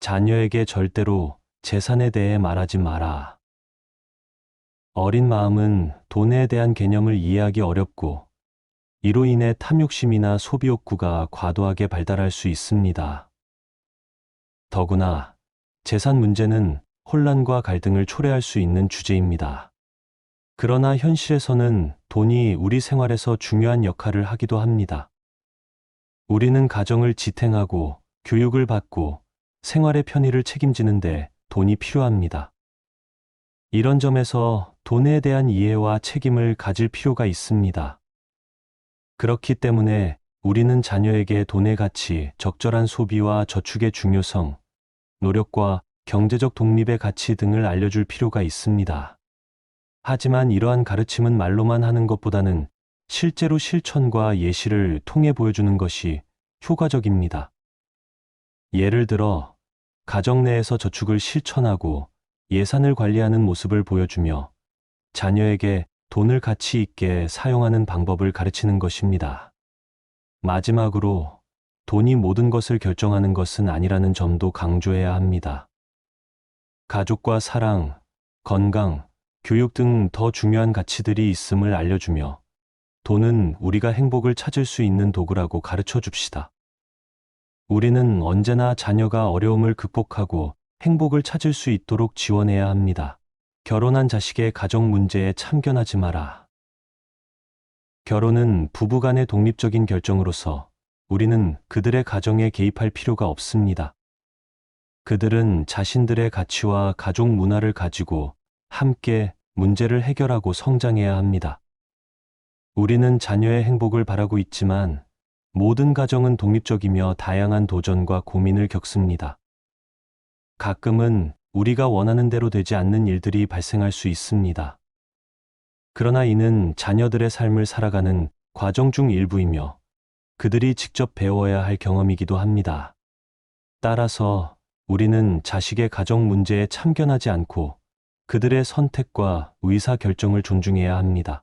자녀에게 절대로 재산에 대해 말하지 마라. 어린 마음은 돈에 대한 개념을 이해하기 어렵고 이로 인해 탐욕심이나 소비 욕구가 과도하게 발달할 수 있습니다. 더구나 재산 문제는 혼란과 갈등을 초래할 수 있는 주제입니다. 그러나 현실에서는 돈이 우리 생활에서 중요한 역할을 하기도 합니다. 우리는 가정을 지탱하고 교육을 받고 생활의 편의를 책임지는데 돈이 필요합니다. 이런 점에서 돈에 대한 이해와 책임을 가질 필요가 있습니다. 그렇기 때문에 우리는 자녀에게 돈의 가치, 적절한 소비와 저축의 중요성, 노력과 경제적 독립의 가치 등을 알려줄 필요가 있습니다. 하지만 이러한 가르침은 말로만 하는 것보다는 실제로 실천과 예시를 통해 보여주는 것이 효과적입니다. 예를 들어, 가정 내에서 저축을 실천하고 예산을 관리하는 모습을 보여주며 자녀에게 돈을 가치 있게 사용하는 방법을 가르치는 것입니다. 마지막으로, 돈이 모든 것을 결정하는 것은 아니라는 점도 강조해야 합니다. 가족과 사랑, 건강, 교육 등 더 중요한 가치들이 있음을 알려주며 돈은 우리가 행복을 찾을 수 있는 도구라고 가르쳐 줍시다. 우리는 언제나 자녀가 어려움을 극복하고 행복을 찾을 수 있도록 지원해야 합니다. 결혼한 자식의 가정 문제에 참견하지 마라. 결혼은 부부 간의 독립적인 결정으로서 우리는 그들의 가정에 개입할 필요가 없습니다. 그들은 자신들의 가치와 가족 문화를 가지고 함께 문제를 해결하고 성장해야 합니다. 우리는 자녀의 행복을 바라고 있지만 모든 가정은 독립적이며 다양한 도전과 고민을 겪습니다. 가끔은 우리가 원하는 대로 되지 않는 일들이 발생할 수 있습니다. 그러나 이는 자녀들의 삶을 살아가는 과정 중 일부이며 그들이 직접 배워야 할 경험이기도 합니다. 따라서 우리는 자식의 가정 문제에 참견하지 않고 그들의 선택과 의사 결정을 존중해야 합니다.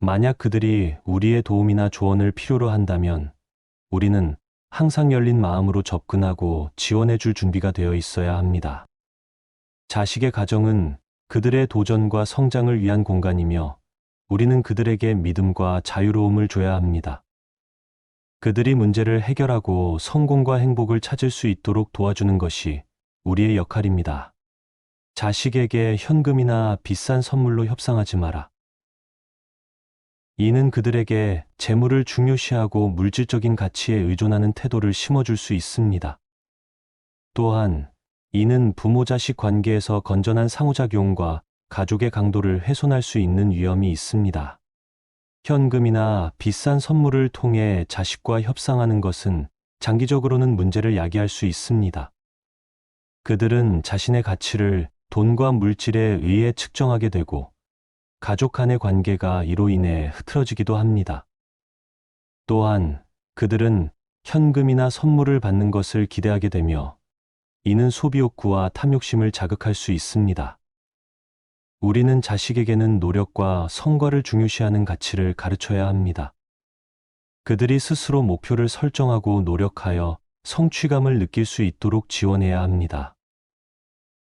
만약 그들이 우리의 도움이나 조언을 필요로 한다면 우리는 항상 열린 마음으로 접근하고 지원해 줄 준비가 되어 있어야 합니다. 자식의 가정은 그들의 도전과 성장을 위한 공간이며 우리는 그들에게 믿음과 자유로움을 줘야 합니다. 그들이 문제를 해결하고 성공과 행복을 찾을 수 있도록 도와주는 것이 우리의 역할입니다. 자식에게 현금이나 비싼 선물로 협상하지 마라. 이는 그들에게 재물을 중요시하고 물질적인 가치에 의존하는 태도를 심어줄 수 있습니다. 또한 이는 부모-자식 관계에서 건전한 상호작용과 가족의 강도를 훼손할 수 있는 위험이 있습니다. 현금이나 비싼 선물을 통해 자식과 협상하는 것은 장기적으로는 문제를 야기할 수 있습니다. 그들은 자신의 가치를 돈과 물질에 의해 측정하게 되고 가족 간의 관계가 이로 인해 흐트러지기도 합니다. 또한 그들은 현금이나 선물을 받는 것을 기대하게 되며 이는 소비 욕구와 탐욕심을 자극할 수 있습니다. 우리는 자식에게는 노력과 성과를 중요시하는 가치를 가르쳐야 합니다. 그들이 스스로 목표를 설정하고 노력하여 성취감을 느낄 수 있도록 지원해야 합니다.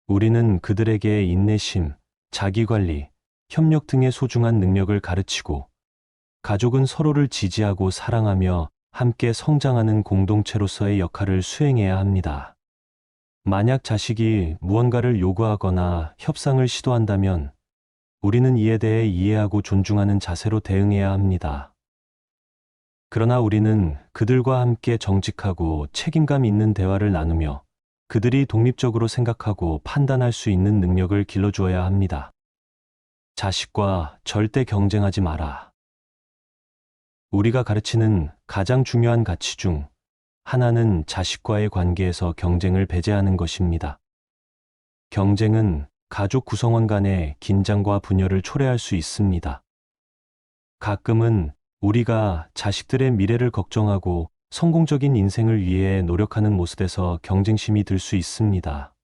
우리는 그들에게 인내심, 자기관리, 협력 등의 소중한 능력을 가르치고 가족은 서로를 지지하고 사랑하며 함께 성장하는 공동체로서의 역할을 수행해야 합니다. 만약 자식이 무언가를 요구하거나 협상을 시도한다면 우리는 이에 대해 이해하고 존중하는 자세로 대응해야 합니다. 그러나 우리는 그들과 함께 정직하고 책임감 있는 대화를 나누며 그들이 독립적으로 생각하고 판단할 수 있는 능력을 길러주어야 합니다. 자식과 절대 경쟁하지 마라. 우리가 가르치는 가장 중요한 가치 중 하나는 자식과의 관계에서 경쟁을 배제하는 것입니다. 경쟁은 가족 구성원 간의 긴장과 분열을 초래할 수 있습니다. 가끔은 우리가 자식들의 미래를 걱정하고 성공적인 인생을 위해 노력하는 모습에서 경쟁심이 들 수 있습니다.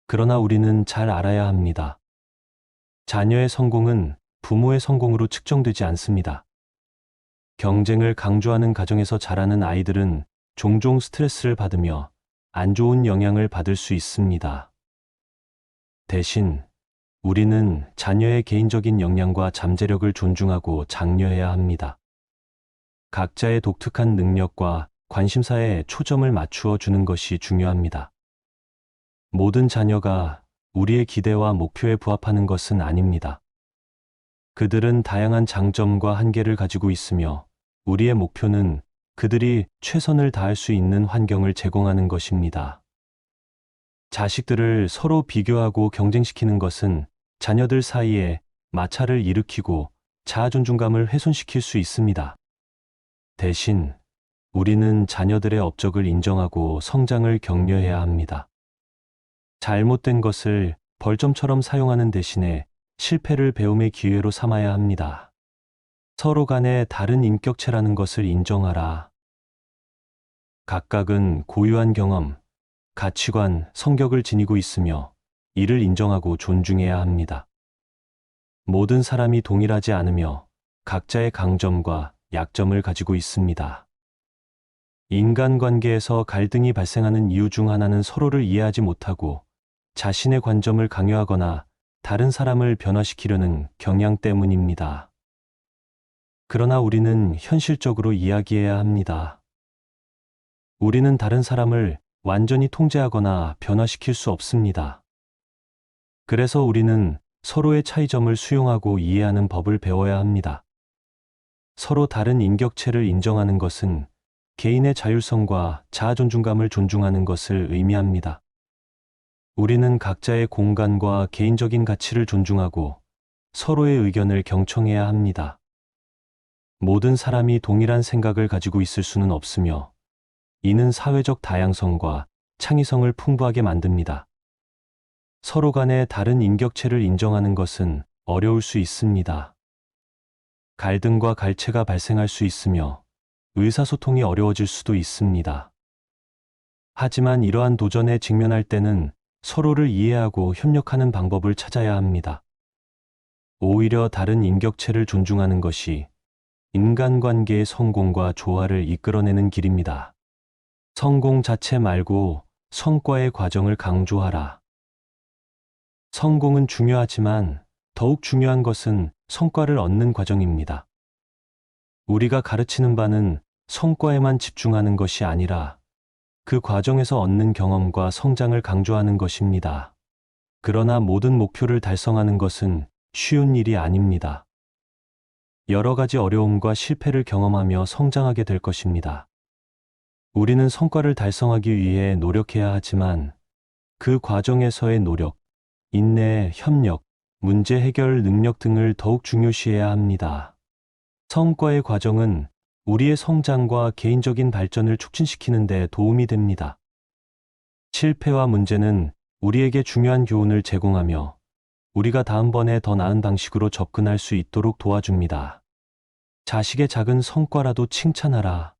그러나 우리는 잘 알아야 합니다. 자녀의 성공은 부모의 성공으로 측정되지 않습니다. 경쟁을 강조하는 가정에서 자라는 아이들은 종종 스트레스를 받으며 안 좋은 영향을 받을 수 있습니다. 대신 우리는 자녀의 개인적인 역량과 잠재력을 존중하고 장려해야 합니다. 각자의 독특한 능력과 관심사에 초점을 맞추어 주는 것이 중요합니다. 모든 자녀가 우리의 기대와 목표에 부합하는 것은 아닙니다. 그들은 다양한 장점과 한계를 가지고 있으며 우리의 목표는 그들이 최선을 다할 수 있는 환경을 제공하는 것입니다. 자식들을 서로 비교하고 경쟁시키는 것은 자녀들 사이에 마찰을 일으키고 자아존중감을 훼손시킬 수 있습니다. 대신 우리는 자녀들의 업적을 인정하고 성장을 격려해야 합니다. 잘못된 것을 벌점처럼 사용하는 대신에 실패를 배움의 기회로 삼아야 합니다. 서로 간에 다른 인격체라는 것을 인정하라. 각각은 고유한 경험, 가치관, 성격을 지니고 있으며 이를 인정하고 존중해야 합니다. 모든 사람이 동일하지 않으며 각자의 강점과 약점을 가지고 있습니다. 인간관계에서 갈등이 발생하는 이유 중 하나는 서로를 이해하지 못하고 자신의 관점을 강요하거나 다른 사람을 변화시키려는 경향 때문입니다. 그러나 우리는 현실적으로 이야기해야 합니다. 우리는 다른 사람을 완전히 통제하거나 변화시킬 수 없습니다. 그래서 우리는 서로의 차이점을 수용하고 이해하는 법을 배워야 합니다. 서로 다른 인격체를 인정하는 것은 개인의 자율성과 자아존중감을 존중하는 것을 의미합니다. 우리는 각자의 공간과 개인적인 가치를 존중하고 서로의 의견을 경청해야 합니다. 모든 사람이 동일한 생각을 가지고 있을 수는 없으며 이는 사회적 다양성과 창의성을 풍부하게 만듭니다. 서로 간의 다른 인격체를 인정하는 것은 어려울 수 있습니다. 갈등과 갈채가 발생할 수 있으며 의사소통이 어려워질 수도 있습니다. 하지만 이러한 도전에 직면할 때는 서로를 이해하고 협력하는 방법을 찾아야 합니다. 오히려 다른 인격체를 존중하는 것이 인간관계의 성공과 조화를 이끌어내는 길입니다. 성공 자체 말고 성과의 과정을 강조하라. 성공은 중요하지만 더욱 중요한 것은 성과를 얻는 과정입니다. 우리가 가르치는 바는 성과에만 집중하는 것이 아니라 그 과정에서 얻는 경험과 성장을 강조하는 것입니다. 그러나 모든 목표를 달성하는 것은 쉬운 일이 아닙니다. 여러 가지 어려움과 실패를 경험하며 성장하게 될 것입니다. 우리는 성과를 달성하기 위해 노력해야 하지만 그 과정에서의 노력, 인내, 협력, 문제 해결 능력 등을 더욱 중요시해야 합니다. 성과의 과정은 우리의 성장과 개인적인 발전을 촉진시키는 데 도움이 됩니다. 실패와 문제는 우리에게 중요한 교훈을 제공하며 우리가 다음번에 더 나은 방식으로 접근할 수 있도록 도와줍니다. 자식의 작은 성과라도 칭찬하라.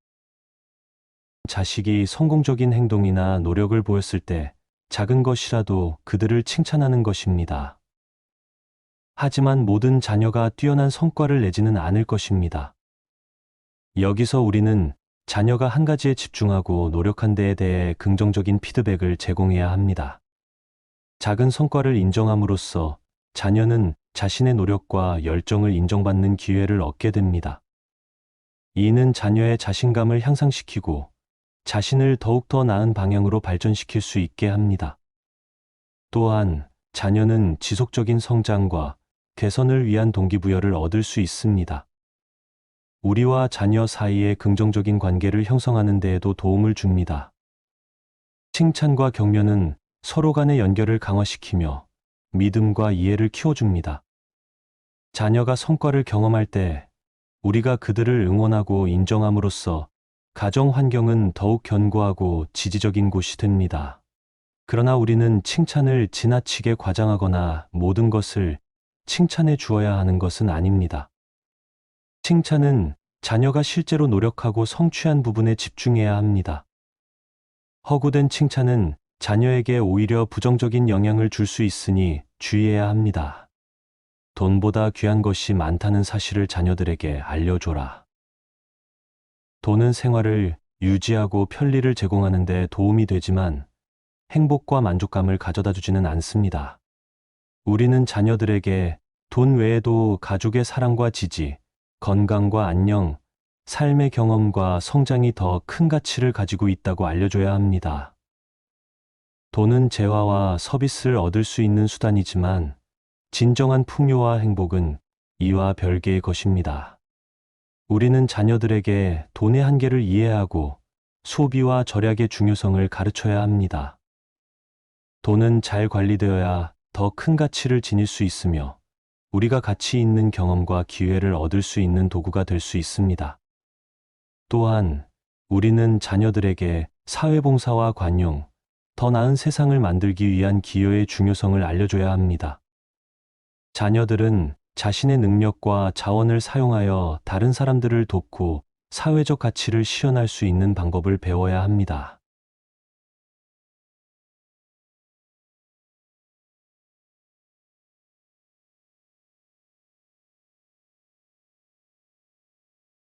자식이 성공적인 행동이나 노력을 보였을 때 작은 것이라도 그들을 칭찬하는 것입니다. 하지만 모든 자녀가 뛰어난 성과를 내지는 않을 것입니다. 여기서 우리는 자녀가 한 가지에 집중하고 노력한 데에 대해 긍정적인 피드백을 제공해야 합니다. 작은 성과를 인정함으로써 자녀는 자신의 노력과 열정을 인정받는 기회를 얻게 됩니다. 이는 자녀의 자신감을 향상시키고 자신을 더욱더 나은 방향으로 발전시킬 수 있게 합니다. 또한 자녀는 지속적인 성장과 개선을 위한 동기부여를 얻을 수 있습니다. 우리와 자녀 사이의 긍정적인 관계를 형성하는 데에도 도움을 줍니다. 칭찬과 격려는 서로 간의 연결을 강화시키며 믿음과 이해를 키워줍니다. 자녀가 성과를 경험할 때 우리가 그들을 응원하고 인정함으로써 가정 환경은 더욱 견고하고 지지적인 곳이 됩니다. 그러나 우리는 칭찬을 지나치게 과장하거나 모든 것을 칭찬해 주어야 하는 것은 아닙니다. 칭찬은 자녀가 실제로 노력하고 성취한 부분에 집중해야 합니다. 허구된 칭찬은 자녀에게 오히려 부정적인 영향을 줄 수 있으니 주의해야 합니다. 돈보다 귀한 것이 많다는 사실을 자녀들에게 알려줘라. 돈은 생활을 유지하고 편리를 제공하는 데 도움이 되지만 행복과 만족감을 가져다 주지는 않습니다. 우리는 자녀들에게 돈 외에도 가족의 사랑과 지지, 건강과 안녕, 삶의 경험과 성장이 더 큰 가치를 가지고 있다고 알려줘야 합니다. 돈은 재화와 서비스를 얻을 수 있는 수단이지만 진정한 풍요와 행복은 이와 별개의 것입니다. 우리는 자녀들에게 돈의 한계를 이해하고 소비와 절약의 중요성을 가르쳐야 합니다. 돈은 잘 관리되어야 더 큰 가치를 지닐 수 있으며 우리가 가치 있는 경험과 기회를 얻을 수 있는 도구가 될 수 있습니다. 또한 우리는 자녀들에게 사회봉사와 관용, 더 나은 세상을 만들기 위한 기여의 중요성을 알려줘야 합니다. 자녀들은 자신의 능력과 자원을 사용하여 다른 사람들을 돕고 사회적 가치를 실현할 수 있는 방법을 배워야 합니다.